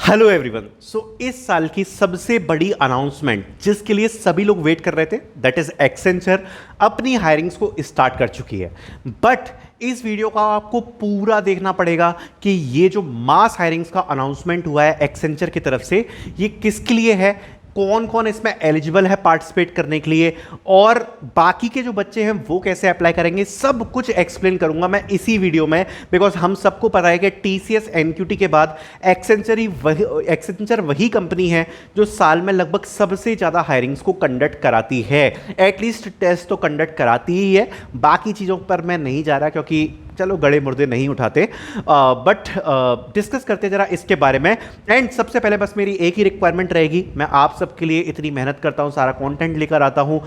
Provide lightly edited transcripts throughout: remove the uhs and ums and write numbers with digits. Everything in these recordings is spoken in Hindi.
Hello everyone. इस साल की सबसे बड़ी अनाउंसमेंट जिसके लिए सभी लोग वेट कर रहे थे, दैट इज एक्सेंचर अपनी हायरिंग्स को स्टार्ट कर चुकी है। बट इस वीडियो का आपको पूरा देखना पड़ेगा कि ये जो मास हायरिंग्स का अनाउंसमेंट हुआ है एक्सेंचर की तरफ से, ये किसके लिए है, कौन कौन इसमें एलिजिबल है पार्टिसिपेट करने के लिए, और बाकी के जो बच्चे हैं वो कैसे अप्लाई करेंगे, सब कुछ एक्सप्लेन करूंगा मैं इसी वीडियो में। बिकॉज हम सबको पता है कि टीसीएस एनक्यूटी के बाद एक्सेंचर वही कंपनी है जो साल में लगभग सबसे ज़्यादा हायरिंग्स को कंडक्ट कराती है। एटलीस्ट टेस्ट तो कंडक्ट कराती ही है, बाकी चीज़ों पर मैं नहीं जा रहा क्योंकि चलो गड़े मुर्दे नहीं उठाते। बट डिस्कस करते जरा इसके बारे में। एंड सबसे पहले बस मेरी एक ही रिक्वायरमेंट रहेगी, मैं आप सबके लिए इतनी मेहनत करता हूं, सारा कंटेंट लेकर आता हूं,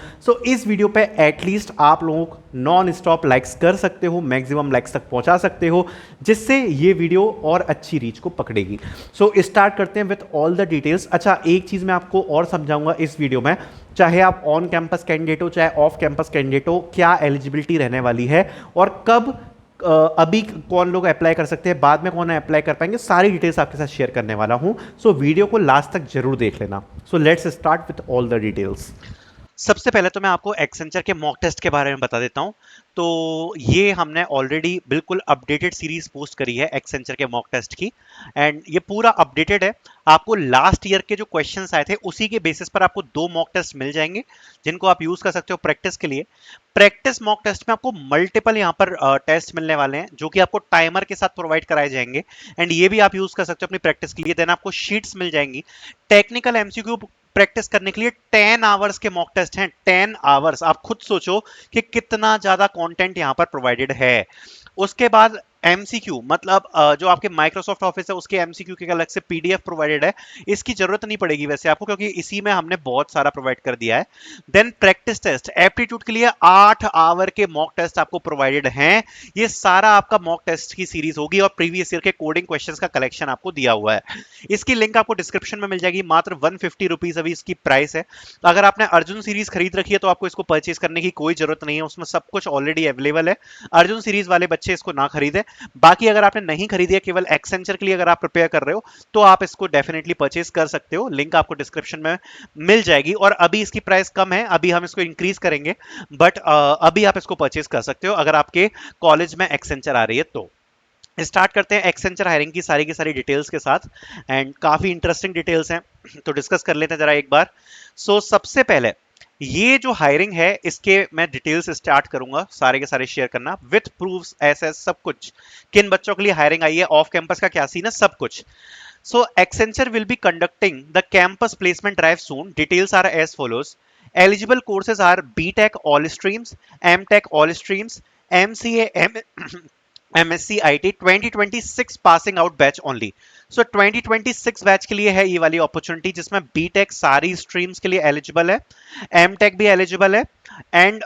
इस वीडियो पे एटलीस्ट आप लोग नॉन स्टॉप लाइक्स कर सकते हो, मैक्सिमम लाइक्स तक पहुंचा सकते हो, जिससे ये वीडियो और अच्छी रीच को पकड़ेगी। स्टार्ट करते हैं विथ ऑल द डिटेल्स। अच्छा, एक चीज मैं आपको और समझाऊंगा इस वीडियो में, चाहे आप ऑन कैंपस कैंडिडेट हो चाहे ऑफ कैंपस कैंडिडेट हो, क्या एलिजिबिलिटी रहने वाली है और कब अभी कौन लोग अप्लाई कर सकते हैं, बाद में कौन अप्लाई कर पाएंगे, सारी डिटेल्स आपके साथ शेयर करने वाला हूं। वीडियो को लास्ट तक जरूर देख लेना। Let's start with all the details. सबसे पहले तो मैं आपको एक्सेंचर के मॉक टेस्ट के बारे में बता देता हूं। ये हमने ऑलरेडी बिल्कुल अपडेटेड सीरीज पोस्ट करी है एक्सेंचर के मॉक टेस्ट की, एंड ये पूरा अपडेटेड है। आपको लास्ट ईयर के जो क्वेश्चंस आए थे उसी के बेसिस पर आपको 2 मॉक टेस्ट मिल जाएंगे जिनको आप यूज कर सकते हो प्रैक्टिस के लिए। प्रैक्टिस मॉक टेस्ट में आपको मल्टीपल यहाँ पर टेस्ट मिलने वाले हैं जो कि आपको टाइमर के साथ प्रोवाइड कराए जाएंगे, एंड ये भी आप यूज कर सकते हो अपनी प्रैक्टिस के लिए। देन आपको शीट्स मिल जाएंगी। टेक्निकल एमसीक्यू प्रैक्टिस करने के लिए 10 आवर्स के मॉक टेस्ट हैं। 10 आवर्स, आप खुद सोचो कि कितना ज्यादा कंटेंट यहां पर प्रोवाइडेड है। उसके बाद एमसीक्यू, मतलब जो आपके माइक्रोसॉफ्ट ऑफिस है उसके एमसीक्यू के अलग से पीडीएफ प्रोवाइडेड है। इसकी जरूरत नहीं पड़ेगी वैसे आपको, क्योंकि इसी में हमने बहुत सारा प्रोवाइड कर दिया है। देन प्रैक्टिस टेस्ट, एप्टीट्यूड के लिए 8 आवर के मॉक टेस्ट आपको प्रोवाइडेड हैं। ये सारा आपका मॉक टेस्ट की सीरीज होगी और प्रीवियस ईयर के कोडिंग क्वेश्चंस का कलेक्शन आपको दिया हुआ है। इसकी लिंक आपको डिस्क्रिप्शन में मिल जाएगी। मात्र 150 रुपीज अभी इसकी प्राइस है। अगर आपने अर्जुन सीरीज खरीद रखी है तो आपको इसको परचेज करने की कोई जरूरत नहीं है, उसमें सब कुछ ऑलरेडी अवेलेबल है। अर्जुन सीरीज वाले बच्चे इसको ना खरीदें। बाकी अगर आपने नहीं खरीदी है, केवल एक्सेंचर के लिए अगर आप प्रिपेयर कर रहे हो, तो आप इसको डेफिनेटली परचेज कर सकते हो। लिंक आपको डिस्क्रिप्शन में मिल जाएगी। और अभी इसकी प्राइस कम है, अभी हम इसको इंक्रीज करेंगे, बट अभी आप इसको परचेज कर सकते हो अगर आपके कॉलेज में एक्सेंचर आ रही है तो। स्टार्ट करते हैं एक्सेंचर हायरिंग की सारी डिटेल्स के साथ, एंड काफी इंटरेस्टिंग डिटेल्स हैं तो डिस्कस कर लेते हैं जरा एक बार। सबसे पहले ये जो हायरिंग है इसके मैं डिटेल्स स्टार्ट करूंगा सारे के सारे शेयर करना विथ प्रूफ्स, ऐसे सब कुछ, किन बच्चों के लिए हायरिंग आई है, ऑफ कैंपस का क्या सीन है, सब कुछ। Accenture will be conducting the campus placement drive soon. Details are as follows. Eligible courses are BTech all streams, MTech all streams, MCA, MSc IT 2026 passing out batch only. 2026 batch के लिए है ये वाली अपॉर्चुनिटी, जिसमें बीटेक सारी स्ट्रीम्स के लिए एलिजिबल है, एमटेक भी एलिजिबल है, एंड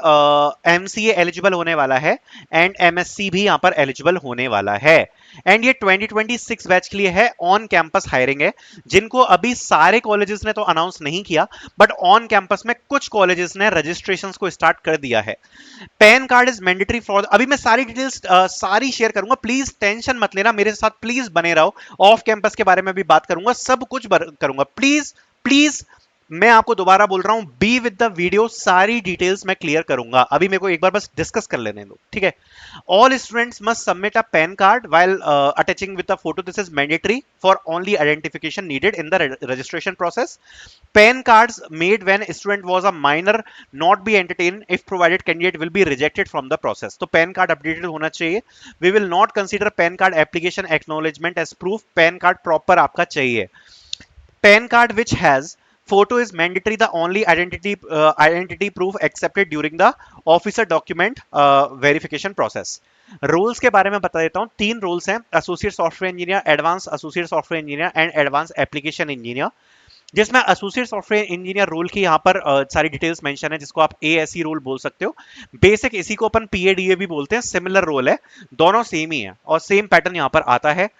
एमसीए एलिजिबल होने वाला है, एंड एमएससी भी यहाँ पर एलिजिबल होने वाला है। एंड ये 2026 बैच के लिए है, ऑन कैंपस हायरिंग है। जिनको अभी सारे कॉलेजेस ने तो अनाउंस नहीं किया, बट ऑन कैंपस में कुछ कॉलेजेस ने रजिस्ट्रेशंस को स्टार्ट कर दिया है। Pan card is mandatory for, अभी मैं सारी डिटेल्स सारी शेयर करूंगा, प्लीज टेंशन मत लेना, मेरे साथ प्लीज बने रहो। ऑफ कैंपस के बारे में भी बात करूंगा, सब कुछ करूंगा, प्लीज प्लीज। मैं आपको दोबारा बोल रहा हूं, बी विद द वीडियो, सारी डिटेल्स मैं क्लियर करूंगा। अभी मेरे को एक बार बस डिस्कस कर लेने दो, ठीक है। All students must submit a pan card while attaching with a photo. This is mandatory for only identification needed in the registration process. PAN cards made when student was a minor not be entertained if provided candidate will be rejected from the process. तो PAN card updated होना चाहिए। We will not consider PAN card application acknowledgement as proof. PAN card proper आपका चाहिए। PAN card which has photo is mandatory, the only identity proof accepted during the officer document verification process. Roles के बारे में बता देता हूं, 3 रोल्स हैं, associate software engineer, advance associate software engineer and advance application engineer. जिसमें एसोसिएट सॉफ्टवेयर इंजीनियर रोल की यहाँ पर सारी डिटेल्स मेंशन है, जिसको आप एएसई रोल बोल सकते हो। बेसिक इसी को अपन पीएडीए भी बोलते हैं, सिमिलर रोल है, दोनों सेम ही है और सेम पैटर्न यहाँ पर आता है।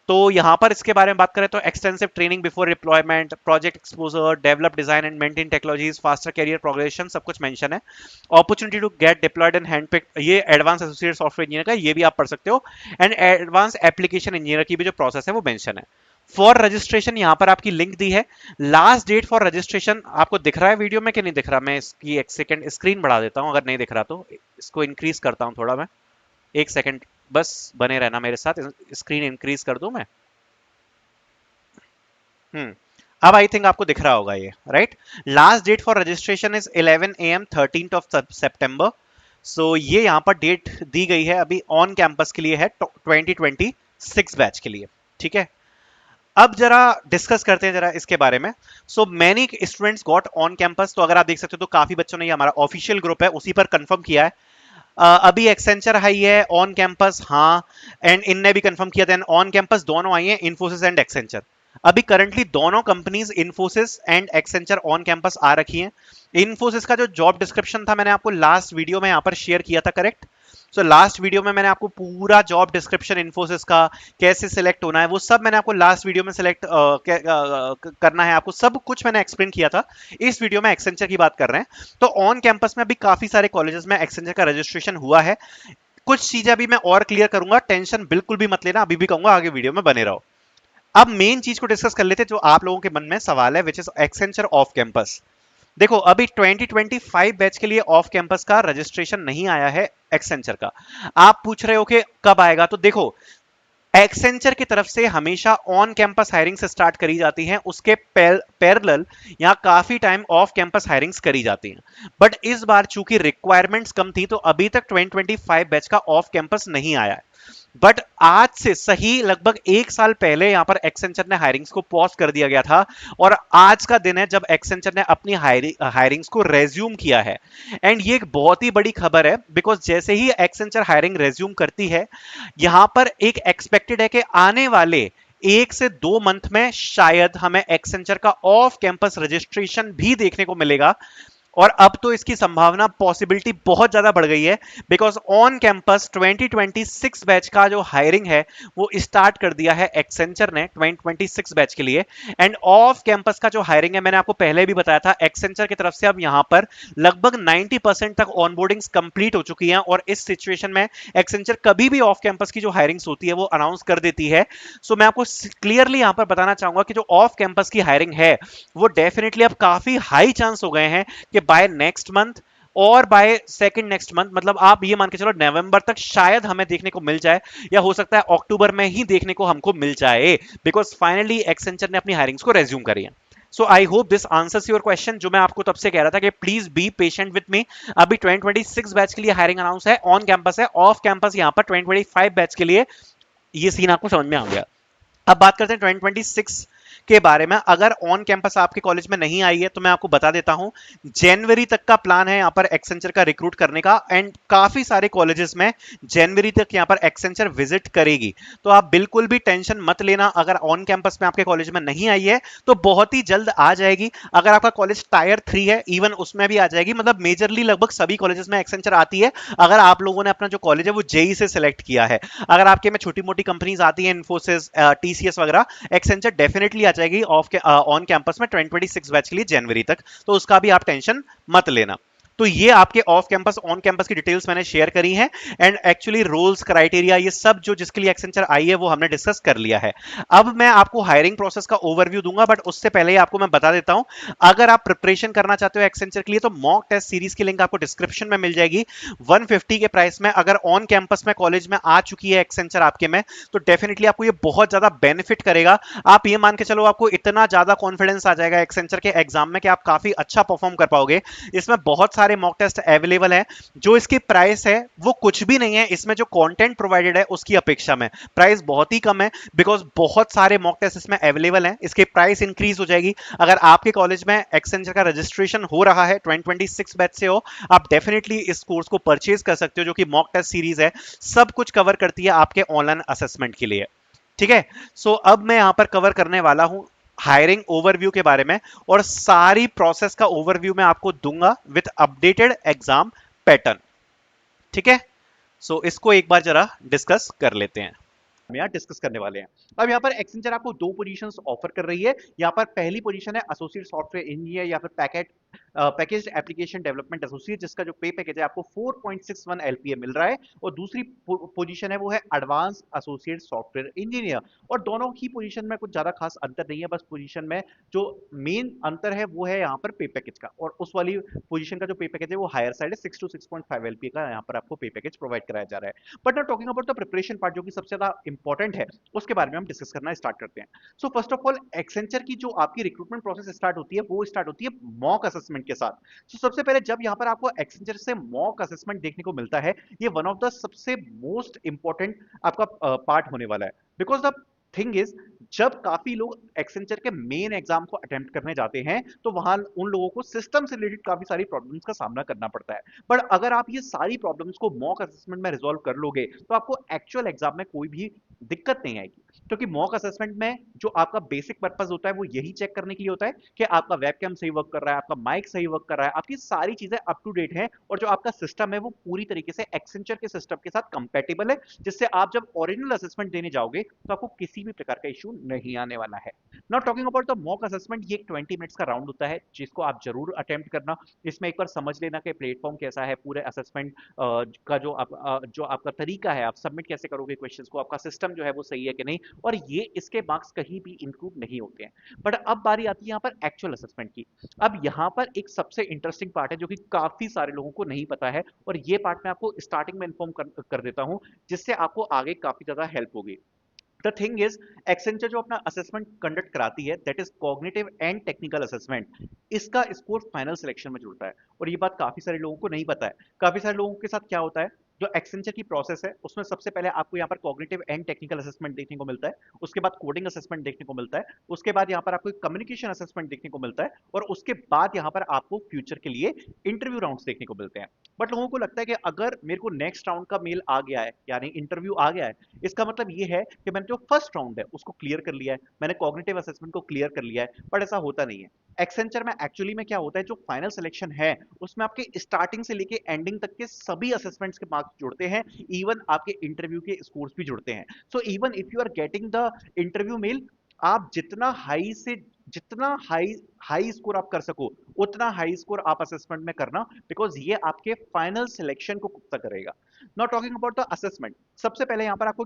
तो यहां पर इसके बारे में बात करें तो extensive training before deployment, project exposure, develop design and maintain technologies, faster career progression, सब कुछ मेंशन है। Opportunity to get deployed and handpick, ये एडवांस एसोसिएट सॉफ्टवेयर इंजीनियर का, ये भी आप पढ़ सकते हो। एंड एडवांस एप्लीकेशन इंजीनियर की भी जो प्रोसेस है वो मेंशन है। फॉर रजिस्ट्रेशन यहां पर आपकी लिंक दी है। लास्ट डेट फॉर रजिस्ट्रेशन आपको दिख रहा है वीडियो में कि नहीं दिख रहा? मैं इसकी एक सेकंड स्क्रीन बढ़ा देता हूं, अगर नहीं दिख रहा तो इसको इंक्रीज करता हूं थोड़ा मैं। एक सेकंड बस बने रहना मेरे साथ, स्क्रीन इंक्रीज कर दूं मैं। हम्म, अब आई थिंक आपको दिख रहा होगा ये, right? Last date for registration is 11 AM 13th of सितंबर। सो ये यहां पर डेट दी गई है अभी ऑन कैंपस के लिए है 2026 बैच के लिए, ठीक है? अब जरा डिस्कस करते हैं जरा इसके बारे में। So many students got on campus, तो अगर आप देख सकते हो तो काफी बच्चों ने, ये हमारा ऑफिशियल ग्रुप है उसी पर कंफर्म किया है। अभी एक्सेंचर हाई है ऑन कैंपस, हाँ, एंड इनने भी कंफर्म किया था ऑन कैंपस दोनों आई हैं, इन्फोसिस एंड एक्सेंचर। अभी करंटली दोनों companies Infosys and Accenture on campus आ रखी हैं। इन्फोसिस का जो जॉब डिस्क्रिप्शन था मैंने आपको लास्ट वीडियो में यहां पर शेयर किया था, करेक्ट? सो लास्ट वीडियो में मैंने आपको पूरा जॉब डिस्क्रिप्शन इन्फोसिस का कैसे सिलेक्ट होना है वो सब मैंने आपको लास्ट वीडियो में सिलेक्ट करना है, आपको सब कुछ मैंने एक्सप्लेन किया था। इस वीडियो में एक्सेंचर की बात कर रहे हैं। तो ऑन कैंपस में अभी काफी सारे कॉलेजेस में एक्सेंचर का रजिस्ट्रेशन हुआ है। कुछ चीजें अभी मैं और क्लियर करूंगा, टेंशन बिल्कुल भी मत लेना, अभी भी कहूंगा आगे वीडियो में बने रहो। अब मेन चीज को डिस्कस कर लेते हैं जो आप लोगों के मन में सवाल है, which is Accenture off campus. देखो अभी 2025 बैच के लिए ऑफ कैंपस का रजिस्ट्रेशन नहीं आया है एक्सेंचर का। आप पूछ रहे हो कि कब आएगा, तो देखो एक्सेंचर की तरफ से हमेशा ऑन कैंपस हायरिंग से स्टार्ट करी जाती हैं, उसके पैरेलल यहाँ काफी टाइम ऑफ कैंपस हायरिंग्स करी जाती हैं। बट इस बार चूंकि रिक्वायरमेंट्स कम थी तो अभी तक 2025 बैच का ऑफ कैंपस नहीं आया है। बट आज से सही लगभग एक साल पहले यहां पर एक्सेंचर ने हायरिंग्स को पॉज कर दिया गया था, और आज का दिन है जब एक्सेंचर ने अपनी हायरिंग्स को रेज्यूम किया है। एंड ये एक बहुत ही बड़ी खबर है, बिकॉज जैसे ही एक्सेंचर हायरिंग रेज्यूम करती है, यहां पर एक एक्सपेक्टेड है कि आने वाले 1 से 2 मंथ में शायद हमें एक्सेंचर का ऑफ कैंपस रजिस्ट्रेशन भी देखने को मिलेगा। और अब तो इसकी संभावना पॉसिबिलिटी बहुत ज्यादा बढ़ गई है, बिकॉज ऑन कैंपस 2026 बैच का जो हायरिंग है वो स्टार्ट कर दिया है एक्सेंचर ने 2026 बैच के लिए। एंड ऑफ कैंपस का जो हायरिंग है मैंने आपको पहले भी बताया था, एक्सेंचर की तरफ से अब यहां पर लगभग 90% तक ऑनबोर्डिंग्स कंप्लीट हो चुकी हैं, और इस सिचुएशन में एक्सेंचर कभी भी ऑफ कैंपस की जो हायरिंग्स होती है वो अनाउंस कर देती है। सो मैं आपको क्लियरली यहां पर बताना चाहूंगा कि जो ऑफ कैंपस की हायरिंग है वो डेफिनेटली अब काफी हाई चांस हो गए हैं कि बाय नेक्स्ट मंथ और बाय सेकंड नेक्स्ट मंथ, मतलब आप ये मान के चलो नवंबर तक शायद हमें देखने को मिल जाए, या हो सकता है अक्टूबर में ही देखने को हमको मिल जाए, बिकॉज फाइनली एक्सेंचर ने अपनी हायरिंग्स को रेज्यूम करी है। So I hope this answers your question, जो मैं आपको तब से कह रहा था कि please be patient with me. अभी 2026 बैच के लिए हायरिंग अनाउंस है, ऑन कैंपस है, ऑफ कैंपस यहां पर 2025 बैच के लिए। ये सीन आपको समझ में आ गया। अब बात करते हैं 2026 के बारे में। अगर ऑन कैंपस आपके कॉलेज में नहीं आई है तो मैं आपको बता देता हूं, जनवरी तक का प्लान है यहां पर एक्सेंचर का रिक्रूट करने का, एंड काफी सारे कॉलेजेस में जनवरी तक यहां पर एक्सेंचर विजिट करेगी। तो आप बिल्कुल भी टेंशन मत लेना, अगर ऑन कैंपस में आपके कॉलेज में नहीं आई है तो बहुत ही जल्द आ जाएगी। अगर आपका कॉलेज टायर 3 है इवन उसमें भी आ जाएगी, मतलब मेजरली लगभग सभी कॉलेजेस में एक्सेंचर आती है, अगर आप लोगों ने अपना जो कॉलेज है वो जेई से सिलेक्ट किया है। अगर आपके में छोटी मोटी कंपनीज आती हैं, इन्फोसिस, टीसीएस वगैरह, एक्सेंचर डेफिनेटली आ जाएगी ऑन कैंपस में 2026 बैच के लिए जनवरी तक, तो उसका भी आप टेंशन मत लेना। तो ये आपके ऑफ कैंपस ऑन कैंपस की डिटेल्स मैंने शेयर करी हैं, एंड एक्चुअली रोल्स क्राइटेरिया ये सब जो जिसके लिए एक्सेंचर आई है वो हमने डिस्कस कर लिया है। अब मैं आपको हायरिंग प्रोसेस का ओवरव्यू दूंगा, बट उससे पहले ही आपको मैं बता देता हूं, अगर आप प्रिपरेशन करना चाहते हो एक्सेंचर के लिए तो मॉक टेस्ट सीरीज की लिंक आपको डिस्क्रिप्शन में मिल जाएगी 150 के प्राइस में। अगर ऑन कैंपस में कॉलेज में आ चुकी है एक्सेंचर आपके में, तो डेफिनेटली आपको ये बहुत ज्यादा बेनिफिट करेगा। आप ये मान के चलो आपको इतना ज्यादा कॉन्फिडेंस आ जाएगा एक्सेंचर के एग्जाम में कि आप काफी अच्छा परफॉर्म कर पाओगे। इसमें बहुत सारे मॉक टेस्ट अवेलेबल है, जो इसकी प्राइस है वो कुछ भी नहीं है, इसमें जो कंटेंट प्रोवाइडेड है उसकी अपेक्षा में प्राइस बहुत ही कम है, बिकॉज बहुत सारे मॉक टेस्ट इसमें अवेलेबल है। इसकी प्राइस इंक्रीज हो जाएगी अगर आपके कॉलेज में एक्सेंचर का रजिस्ट्रेशन हो रहा है 2026 बैच से हो, आप डेफिनेटली इस कोर्स को परचेज कर सकते हो, जो कि मॉक टेस्ट सीरीज है, सब कुछ कवर करती है आपके ऑनलाइन असेसमेंट के लिए। ठीक है, सो अब मैं यहां पर कवर करने वाला हूं हायरिंग ओवरव्यू के बारे में, और सारी प्रोसेस का ओवरव्यू मैं आपको दूंगा विद अपडेटेड एग्जाम पैटर्न। ठीक है, सो इसको एक बार जरा डिस्कस कर लेते हैं, हम यहाँ डिस्कस करने वाले हैं। अब यहाँ पर एक्सेंचर आपको 2 पोजीशंस ऑफर कर रही है। यहाँ पर पहली पोजीशन है एसोसिएट सॉफ्टवेयर इंजीनियर या फिर packet package application development associate, जिसका जो पे पैकेज है आपको 4.61 एलपीए मिल रहा है। और दूसरी पोजीशन है वो है एडवांस एसोसिएट सॉफ्टवेयर इंजीनियर। और दोनों की पोजीशन में कुछ ज्यादा खास अंतर नहीं है, बस पोजीशन में जो मेन अंतर है वो है यहाँ पर पे पैकेज का। और उस वाली पोजीशन का जो पे पैकेज है वो हायर साइड है, 6 to 6.5 एलपीए का यहाँ पर आपको पे पैकेज प्रोवाइड कराया जा रहा है। But now talking about the preparation part, जो कि सबसे ज्यादा इंपॉर्टेंट है, उसके बारे में हम डिस्कस करना स्टार्ट करते हैं। So first of all, Accenture की जो आपकी रिक्रूटमेंट प्रोसेस स्टार्ट होती है वो स्टार्ट होती है मॉक असेसमेंट के साथ। तो सबसे पहले जब यहाँ पर आपको एक्सेंचर से मॉक असेसमेंट देखने को मिलता है, ये वन ऑफ द सबसे मोस्ट इंपॉर्टेंट आपका पार्ट होने वाला है। बिकॉज द थिंग इज, जब काफी लोग एक्सेंचर के मेन एग्जाम को अटेम्प्ट करने जाते हैं तो वहां उन लोगों को सिस्टम से रिलेटेड काफी सारी प्रॉब्लम्स का सामना करना पड़ता है। बट अगर आप ये सारी प्रॉब्लम्स को मॉक असेसमेंट में रिजॉल्व कर लोगे तो आपको एक्चुअल एग्जाम में कोई भी दिक्कत नहीं आएगी। क्योंकि मॉक असेसमेंट में जो आपका बेसिक पर्पस होता है वो यही चेक करने के लिए होता है कि आपका वेबकैम सही वर्क कर रहा है, आपका माइक सही वर्क कर रहा है, आपकी सारी चीजें अप टू डेट है, और जो आपका सिस्टम है वो पूरी तरीके से एक्सेंचर के सिस्टम के साथ कंपेटेबल है, जिससे आप जब ओरिजिनल असेसमेंट देने जाओगे तो आपको किसी भी प्रकार का इशू नहीं आने वाला है। Not talking about the mock assessment, ये एक 20 मिनट्स का राउंड होता है जिसको आप जरूर अटेम्प्ट करना। इसमें एक बार समझ लेना कि प्लेटफॉर्म कैसा है, पूरे असेसमेंट का जो आपका तरीका है, आप सबमिट कैसे करोगे क्वेश्चंस को, आपका सिस्टम जो है वो सही है कि नहीं, और ये इसके मार्क्स कहीं भी इंक्लूड नहीं होते हैं। बट अब बारी आती है यहाँ पर एक्चुअल असेसमेंट की। अब यहाँ पर एक सबसे इंटरेस्टिंग पार्ट है जो कि काफी सारे लोगों को नहीं पता है, और ये पार्ट मैं आपको स्टार्टिंग में इन्फॉर्म कर देता हूँ, जिससे आपको आगे काफी ज्यादा हेल्प होगी। द थिंग इज, एक्सेंचर जो अपना असेसमेंट कंडक्ट कराती है, that is cognitive and technical assessment, इसका स्कोर फाइनल सिलेक्शन में जुड़ता है। और ये बात काफी सारे लोगों को नहीं पता है। काफी सारे लोगों के साथ क्या होता है, जो एक्सेंचर की प्रोसेस है उसमें सबसे पहले आपको यहाँ पर कॉग्निटिव एंड टेक्निकल असेसमेंट देखने को मिलता है, उसके बाद कोडिंग असेसमेंट देखने को मिलता है, उसके बाद यहाँ पर आपको कम्युनिकेशन असेसमेंट देखने को मिलता है, और उसके बाद यहाँ पर आपको फ्यूचर के लिए इंटरव्यू राउंड्स देखने को मिलते हैं। बट लोगों को लगता है कि अगर मेरे को नेक्स्ट राउंड का मेल आ गया है, यानी इंटरव्यू आ गया है, इसका मतलब ये है कि मैंने जो फर्स्ट राउंड है उसको क्लियर कर लिया है, मैंने कॉग्निटिव असेसमेंट को क्लियर कर लिया है। बट ऐसा होता नहीं है। एक्सेंचर में एक्चुअली में क्या होता है, जो फाइनल सिलेक्शन है उसमें आपके स्टार्टिंग से लेके एंडिंग तक के सभी असेसमेंट्स के मार्क्स जुड़ते हैं, इवन आपके इंटरव्यू के स्कोर्स भी जुड़ते हैं। So even if you are getting the interview mail, आप जितना हाई हाई स्कोर आप कर सको उतना हाई स्कोर आप असेसमेंट में करना, बिकॉज ये आपके फाइनल सिलेक्शन को पुख्ता करेगा। Now talking about the assessment, सबसे पहले यहाँ पर आपको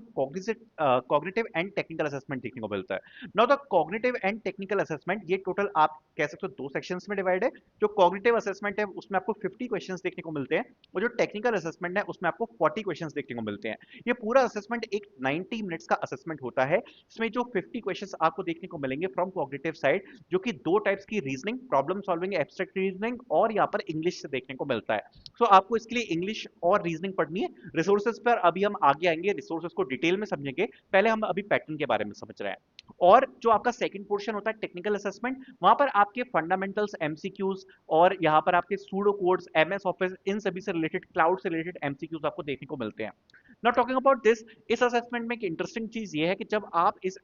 कॉग्निटिव एंड टेक्निकल असेसमेंट देखने को मिलता है। Now the cognitive and technical assessment, ये टोटल आप कह सकते हो दो सेक्शंस में डिवाइड है। जो कॉग्निटिव असेसमेंट है उसमें आपको 50 क्वेश्चंस देखने को मिलते हैं, और जो टेक्निकल असेसमेंट है उसमें आपको 40 क्वेश्चंस देखने को मिलते हैं। ये पूरा असेसमेंट एक 90 मिनट्स का असेसमेंट होता है। इसमें जो 50 क्वेश्चंस आपको देखने को मिलेंगे फ्रॉम कॉग्निटिव साइड, जो कि दो टाइप्स की reasoning, problem solving, abstract reasoning, और यहाँ पर इंग्लिश से देखने को मिलता है। सो आपको इसके लिए इंग्लिश और रीजनिंग पढ़नी है। रिसोर्सेज पर अभी हम आगे आएंगे, रिसोर्सेज को डिटेल में समझेंगे, पहले हम अभी पैटर्न के बारे में समझ रहे हैं। और जो आपका सेकंड पोर्शन होता है टेक्निकल असेसमेंट, वहां पर आपके फंडामेंटल्स, एमसीक्यूज, और यहाँ पर आपके सूडो कोड्स, एमएस ऑफिस, इन सभी से रिलेटेड, क्लाउड से रिलेटेड एमसीक्यूज आपको देखने को मिलते हैं। नॉट टॉकिंग अबाउट दिस, इस असेसमेंट में एक इंटरेस्टिंग चीज ये है कि जब आप इस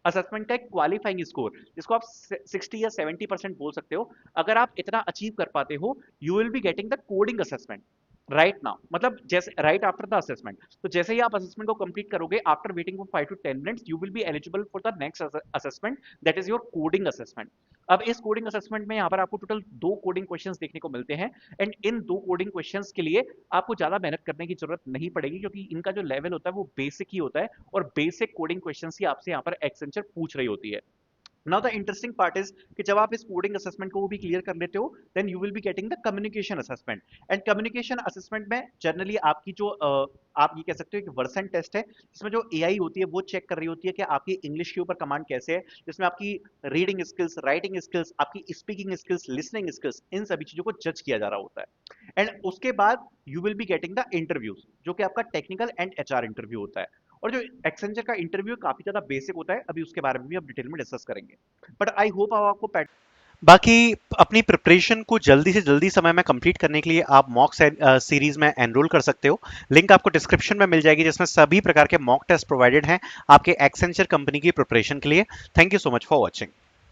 असेसमेंट का एक क्वालिफाइंग स्कोर, जिसको आप 60 या 70% बोल सकते हो, अगर आप इतना अचीव कर पाते हो, you will be getting the coding assessment right now, मतलब जैसे राइट आफ्टर द असेसमेंट। तो जैसे ही आप असेसमेंट को कंप्लीट करोगे, after waiting for 5 to 10 minutes, you will be eligible for the next assessment, that is your coding assessment. अब इस कोडिंग असेसमेंट में यहाँ पर आपको टोटल 2 कोडिंग क्वेश्चंस देखने को मिलते हैं, एंड इन 2 कोडिंग क्वेश्चंस के लिए आपको ज्यादा मेहनत करने की जरूरत नहीं पड़ेगी, क्योंकि इनका जो लेवल होता है वो बेसिक ही होता है, और बेसिक कोडिंग क्वेश्चंस ही आपसे यहाँ पर एक्सेंचर पूछ रही होती है। Now the interesting part is कि जब आप इस कोडिंग असेसमेंट को भी क्लियर कर लेते हो, then you will be getting the communication assessment. And communication assessment में जनरली आपकी जो आप ये कह सकते हो कि वर्सन टेस्ट है, जिसमें जो एआई होती है वो चेक कर रही होती है कि आपकी इंग्लिश के ऊपर कमांड कैसे है, जिसमें आपकी रीडिंग स्किल्स, राइटिंग स्किल्स, आपकी स्पीकिंग स्किल्स, लिसनिंग स्किल्स, इन सभी चीजों को जज किया जा रहा होता है। एंड उसके बाद you will be getting the interviews, जो कि आपका टेक्निकल एंड एचआर इंटरव्यू होता है। और जो एक्सेंचर का इंटरव्यू काफी ज्यादा बेसिक होता है, अभी उसके बारे में भी हम डिटेल में डिस्कस करेंगे। बट आई होप आपको बाकी अपनी प्रिपरेशन को जल्दी से जल्दी समय में कंप्लीट करने के लिए आप मॉक सीरीज में एनरोल कर सकते हो। लिंक आपको डिस्क्रिप्शन में मिल जाएगी, जिसमें सभी प्रकार के मॉक टेस्ट प्रोवाइडेड हैं आपके एक्सेंचर कंपनी की प्रिपरेशन के लिए। Thank you so much for watching.